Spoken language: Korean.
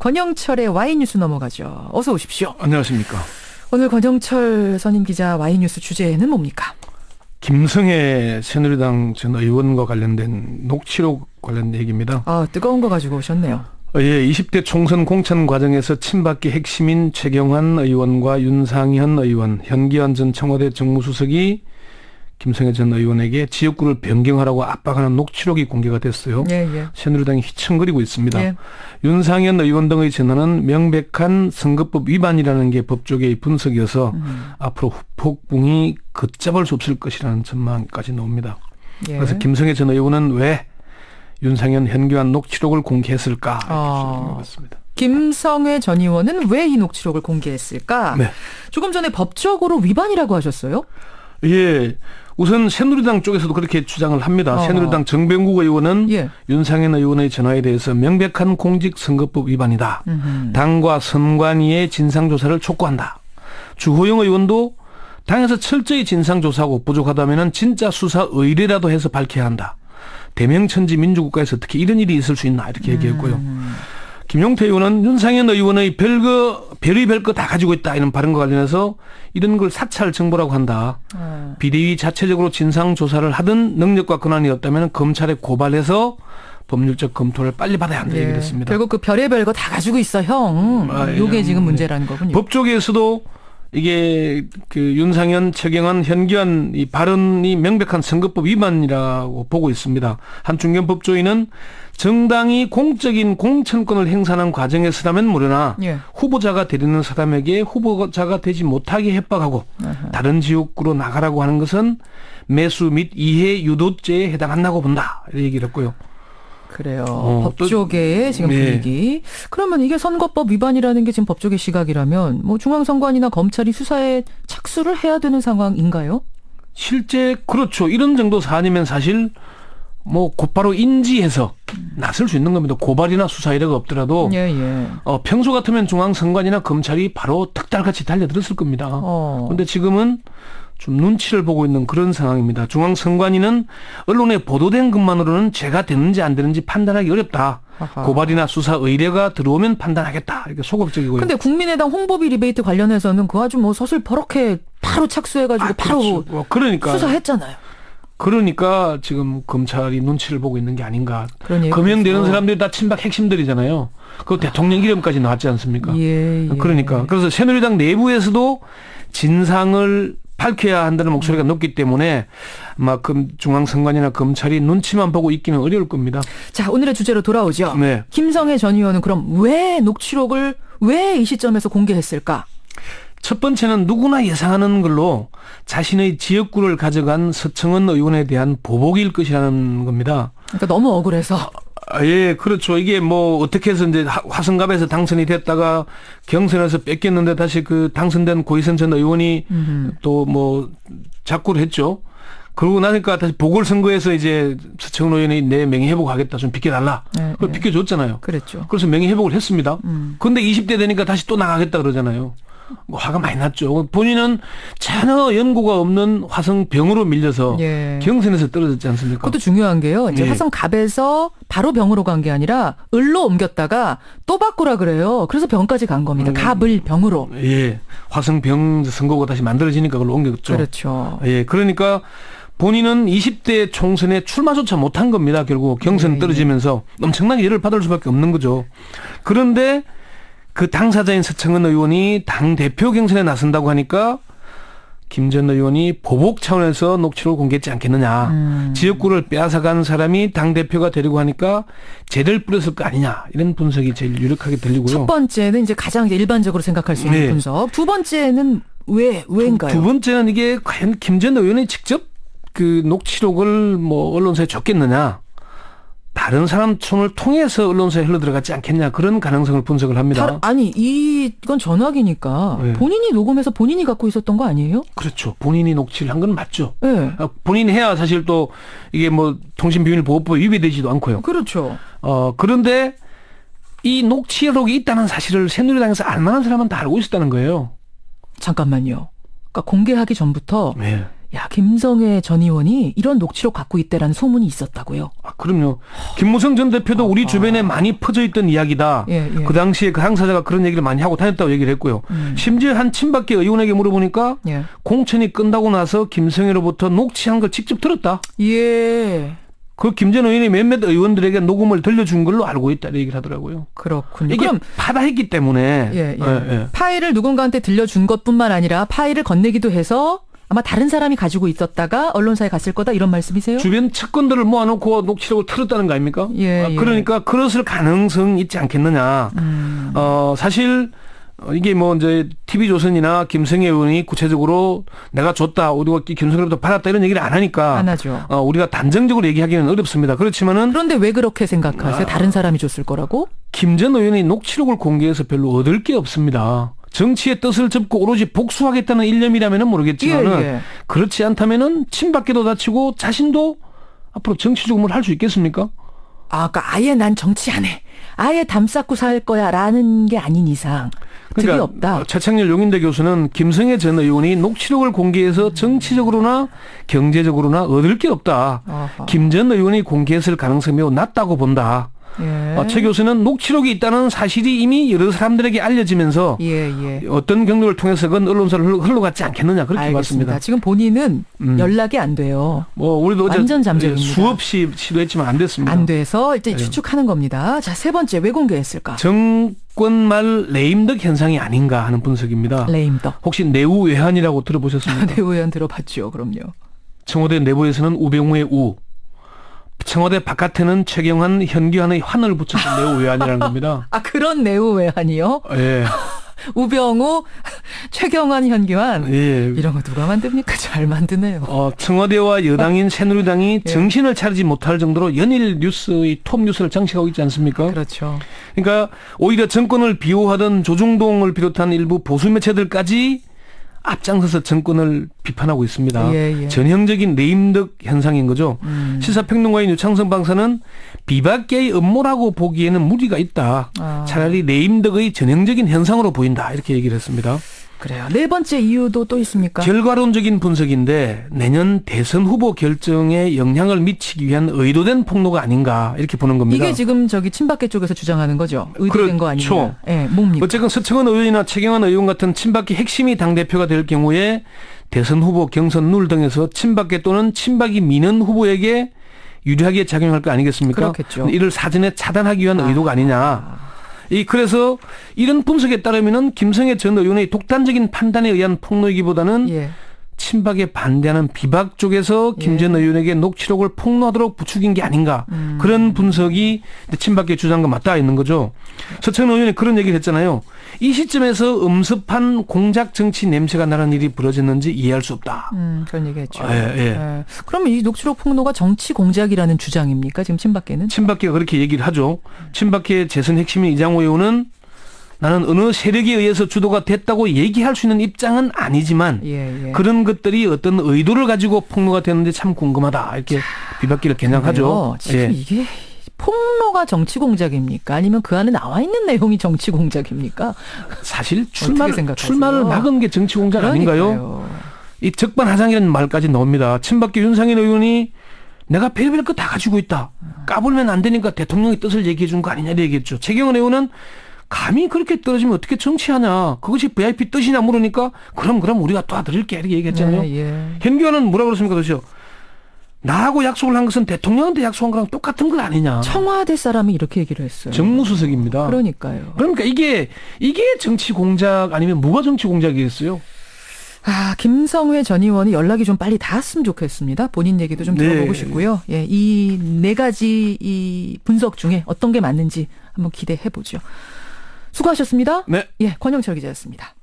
권영철의 Y뉴스 넘어가죠. 어서 오십시오. 안녕하십니까. 오늘 권영철 선임 기자 Y뉴스 주제는 뭡니까? 김성애 새누리당 전 의원과 관련된 녹취록 관련 얘기입니다. 아, 뜨거운 거 가지고 오셨네요. 예, 20대 총선 공천 과정에서 친박계 핵심인 최경환 의원과 윤상현 의원, 현기환 전 청와대 정무수석이 김성애 전 의원에게 지역구를 변경하라고 압박하는 녹취록이 공개가 됐어요. 예. 새누리당이 휘청거리고 있습니다. 예. 윤상현 의원 등의 전화는 명백한 선거법 위반이라는 게 법조계의 분석이어서 앞으로 후폭풍이 걷잡을 수 없을 것이라는 전망까지 나옵니다. 예. 그래서 김성애 전 의원은 왜 윤상현, 현기환 녹취록을 공개했을까? 물어봤습니다. 김성애 전 의원은 왜 이 녹취록을 공개했을까? 네. 조금 전에 법적으로 위반이라고 하셨어요? 예. 우선 새누리당 쪽에서도 그렇게 주장을 합니다. 새누리당 정병국 의원은 예. 윤상현 의원의 전화에 대해서 명백한 공직선거법 위반이다. 당과 선관위의 진상조사를 촉구한다. 주호영 의원도 당에서 철저히 진상조사하고 부족하다면 진짜 수사 의뢰라도 해서 밝혀야 한다. 대명천지 민주국가에서 어떻게 이런 일이 있을 수 있나 이렇게 얘기했고요. 김용태 의원은 윤상현 의원의 별의 별거 다 가지고 있다 이런 발언과 관련해서 이런 걸 사찰 정보라고 한다. 비대위 자체적으로 진상조사를 하든 능력과 권한이 없다면 검찰에 고발해서 법률적 검토를 빨리 받아야 한다 얘기를 했습니다. 결국 그 별의별 거 다 가지고 있어 형. 요게 지금 문제라는 거군요. 법조계에서도 이게 그 윤상현, 최경환, 현기환 이 발언이 명백한 선거법 위반이라고 보고 있습니다. 한 중견 법조인은 정당이 공적인 공천권을 행사하는 과정에서라면 모르나 예. 후보자가 되려는 사람에게 후보자가 되지 못하게 협박하고 다른 지역구로 나가라고 하는 것은 매수 및 이해 유도죄에 해당한다고 본다. 이렇게 얘기를 했고요. 그래요. 법조계의 지금 네. 분위기. 그러면 이게 선거법 위반이라는 게 지금 법조계 시각이라면 뭐 중앙선관위나 검찰이 수사에 착수를 해야 되는 상황인가요? 실제 그렇죠. 이런 정도 사안이면 사실 뭐 곧바로 인지해서 나설 수 있는 겁니다. 고발이나 수사 이래가 없더라도 예. 평소 같으면 중앙선관위나 검찰이 바로 득달같이 달려들었을 겁니다. 그런데 지금은 좀 눈치를 보고 있는 그런 상황입니다. 중앙선관위는 언론에 보도된 것만으로는 죄가 되는지 안 되는지 판단하기 어렵다. 아하. 고발이나 수사 의뢰가 들어오면 판단하겠다. 이렇게 소극적이고요. 근데 국민의당 홍보비 리베이트 관련해서는 그 아주 뭐 서슬퍼렇게 바로 착수해가지고 바로 그렇죠. 그러니까 수사했잖아요. 그러니까 지금 검찰이 눈치를 보고 있는 게 아닌가. 그런 검명되는 사람들이 다 친박 핵심들이잖아요. 그 대통령 이름까지 나왔지 않습니까? 예. 그러니까 그래서 새누리당 내부에서도 진상을 밝혀야 한다는 목소리가 높기 때문에 아마 중앙선관위나 검찰이 눈치만 보고 있기는 어려울 겁니다. 자, 오늘의 주제로 돌아오죠. 네. 김성애 전 의원은 그럼 왜 녹취록을 왜 이 시점에서 공개했을까? 첫 번째는 누구나 예상하는 걸로 자신의 지역구를 가져간 서청원 의원에 대한 보복일 것이라는 겁니다. 그러니까 너무 억울해서. 예, 그렇죠. 이게 뭐 어떻게 해서 이제 화성갑에서 당선이 됐다가 경선에서 뺏겼는데 다시 그 당선된 고희선 전 의원이 또 뭐 작구를 했죠. 그러고 나니까 다시 보궐선거에서 이제 서청원 의원이 내 명예회복하겠다 좀 비켜달라. 그걸 비켜줬잖아요. 그랬죠. 그래서 명예회복을 했습니다. 그런데 20대 되니까 다시 또 나가겠다 그러잖아요. 뭐 화가 많이 났죠. 본인은 전혀 연고가 없는 화성병으로 밀려서 경선에서 떨어졌지 않습니까? 그것도 중요한 게요. 이제 화성갑에서 바로 병으로 간 게 아니라 을로 옮겼다가 또 바꾸라 그래요. 그래서 병까지 간 겁니다. 갑을 병으로. 예, 화성병 선거가 다시 만들어지니까 그걸 옮겼죠. 그렇죠. 예, 그러니까 본인은 20대 총선에 출마조차 못한 겁니다. 결국 경선 떨어지면서 엄청나게 열을 받을 수밖에 없는 거죠. 그런데 그 당사자인 서청원 의원이 당대표 경선에 나선다고 하니까 김 전 의원이 보복 차원에서 녹취록을 공개했지 않겠느냐. 지역구를 빼앗아간 사람이 당대표가 되려고 하니까 죄를 뿌렸을 거 아니냐. 이런 분석이 제일 유력하게 들리고요. 첫 번째는 이제 가장 일반적으로 생각할 수 있는 분석. 두 번째는 왜인가요? 두 번째는 이게 과연 김 전 의원이 직접 그 녹취록을 뭐 언론사에 줬겠느냐. 다른 사람 손을 통해서 언론사에 흘러들어갔지 않겠냐 그런 가능성을 분석을 합니다. 아니 이건 전화기니까 본인이 녹음해서 본인이 갖고 있었던 거 아니에요? 그렇죠. 본인이 녹취를 한 건 맞죠. 네. 본인이 해야 사실 또 이게 뭐 통신비밀보호법 위배되지도 않고요. 그렇죠. 그런데 이 녹취록이 있다는 사실을 새누리당에서 알만한 사람은 다 알고 있었다는 거예요. 잠깐만요. 그러니까 공개하기 전부터 야, 김성회 전 의원이 이런 녹취록 갖고 있다라는 소문이 있었다고요? 아, 그럼요. 김무성 전 대표도 우리 주변에 많이 퍼져 있던 이야기다. 예, 예. 그 당시에 그 당사자가 그런 얘기를 많이 하고 다녔다고 얘기를 했고요. 심지어 한 친박계 의원에게 물어보니까 예. 공천이 끝나고 나서 김성회로부터 녹취한 걸 직접 들었다. 예. 그 김 전 의원이 몇몇 의원들에게 녹음을 들려준 걸로 알고 있다. 이렇게 얘기를 하더라고요. 그렇군요. 이게 그럼 파다했기 때문에. 예, 예. 예. 파일을 누군가한테 들려준 것뿐만 아니라 파일을 건네기도 해서 아마 다른 사람이 가지고 있었다가 언론사에 갔을 거다 이런 말씀이세요? 주변 측근들을 모아놓고 녹취록을 틀었다는 거 아닙니까? 예, 예. 그러니까 그랬을 가능성이 있지 않겠느냐. 사실 이게 뭐 이제 TV조선이나 김성애 의원이 구체적으로 내가 줬다, 우리가 김성애로부터 받았다 이런 얘기를 안 하니까 안 하죠. 우리가 단정적으로 얘기하기는 어렵습니다. 그렇지만은 그런데 왜 그렇게 생각하세요? 다른 사람이 줬을 거라고? 김 전 의원이 녹취록을 공개해서 별로 얻을 게 없습니다. 정치의 뜻을 접고 오로지 복수하겠다는 일념이라면은 모르겠지만은 예, 예. 그렇지 않다면은 친박계도 다치고 자신도 앞으로 정치 죽음을 할 수 있겠습니까? 아, 그러니까 아예 난 정치 안 해. 아예 담 쌓고 살 거야라는 게 아닌 이상 득이 없다. 최창렬 용인대 교수는 김성애 전 의원이 녹취록을 공개해서 정치적으로나 경제적으로나 얻을 게 없다. 김 전 의원이 공개했을 가능성이 매우 낮다고 본다. 예. 최 교수는 녹취록이 있다는 사실이 이미 여러 사람들에게 알려지면서 예, 예. 어떤 경로를 통해서건 언론사를 흘러갔지 않겠느냐 그렇게 알겠습니다. 봤습니다. 지금 본인은 연락이 안 돼요. 뭐 우리도 어제 완전 잠적입니다. 수없이 시도했지만 안 됐습니다. 안 돼서 이제 추측하는 겁니다. 자, 세 번째 왜 공개했을까? 정권 말 레임덕 현상이 아닌가 하는 분석입니다. 레임덕. 혹시 내우 외환이라고 들어보셨습니까? 내 의원 들어봤죠. 그럼요. 청와대 내부에서는 우병우의 우, 청와대 바깥에는 최경환, 현기환의 환을 붙였던 내우 외환이라는 겁니다. 아, 그런 내우 외환이요? 예. 우병우, 최경환, 현기환. 예. 이런 거 누가 만듭니까? 잘 만드네요. 청와대와 여당인 새누리당이 정신을 차리지 못할 정도로 연일 뉴스의 톱 뉴스를 장식하고 있지 않습니까? 그렇죠. 그러니까 오히려 정권을 비호하던 조중동을 비롯한 일부 보수 매체들까지 앞장서서 정권을 비판하고 있습니다. 예, 예. 전형적인 레임덕 현상인 거죠. 시사평론가인 유창성 박사는 비박계의 음모라고 보기에는 무리가 있다. 차라리 레임덕의 전형적인 현상으로 보인다. 이렇게 얘기를 했습니다. 그래요. 네 번째 이유도 또 있습니까? 결과론적인 분석인데 내년 대선 후보 결정에 영향을 미치기 위한 의도된 폭로가 아닌가 이렇게 보는 겁니다. 이게 지금 저기 친박계 쪽에서 주장하는 거죠. 의도된 거 아니냐. 그렇죠. 예, 뭡니까? 어쨌든 서청원 의원이나 최경환 의원 같은 친박계 핵심이 당대표가 될 경우에 대선 후보 경선 룰 등에서 친박계 또는 친박이 미는 후보에게 유리하게 작용할 거 아니겠습니까? 그렇겠죠. 이를 사전에 차단하기 위한 의도가 아니냐. 그래서 이런 분석에 따르면은 김성애 전 의원의 독단적인 판단에 의한 폭로이기보다는 예. 친박에 반대하는 비박 쪽에서 김 전 의원에게 녹취록을 폭로하도록 부추긴 게 아닌가. 그런 분석이 친박계 주장과 맞닿아 있는 거죠. 서청원 의원이 그런 얘기를 했잖아요. 이 시점에서 음습한 공작 정치 냄새가 나는 일이 벌어졌는지 이해할 수 없다. 그런 얘기했죠. 예. 그러면 이 녹취록 폭로가 정치 공작이라는 주장입니까? 지금 친박계는? 친박계가 그렇게 얘기를 하죠. 친박계 재선 핵심인 이장호 의원은 나는 어느 세력에 의해서 주도가 됐다고 얘기할 수 있는 입장은 아니지만 예. 그런 것들이 어떤 의도를 가지고 폭로가 됐는데 참 궁금하다. 이렇게 비박계를 겨냥하죠. 지금 이게 폭로가 정치 공작입니까? 아니면 그 안에 나와 있는 내용이 정치 공작입니까? 사실 어떻게 생각하세요? 출마를 막은 게 정치 공작 아닌가요? 이 적반하장이라는 말까지 나옵니다. 친박계 윤상현 의원이 내가 별의별 거 다 가지고 있다. 까불면 안 되니까 대통령의 뜻을 얘기해 준 거 아니냐 얘기했죠. 최경환 의원은 감히 그렇게 떨어지면 어떻게 정치하냐. 그것이 VIP 뜻이냐 물으니까 그럼 우리가 도와드릴게 이렇게 얘기했잖아요. 현기환은 뭐라고 그랬습니까 도대체. 나하고 약속을 한 것은 대통령한테 약속한 거랑 똑같은 거 아니냐. 청와대 사람이 이렇게 얘기를 했어요. 정무수석입니다. 그러니까요. 그러니까 이게 정치 공작 아니면 뭐가 정치 공작이겠어요? 김성회 전 의원이 연락이 좀 빨리 닿았으면 좋겠습니다. 본인 얘기도 좀 들어보고 싶고요. 예, 이 네 가지 이 분석 중에 어떤 게 맞는지 한번 기대해 보죠. 수고하셨습니다. 네. 예, 권영철 기자였습니다.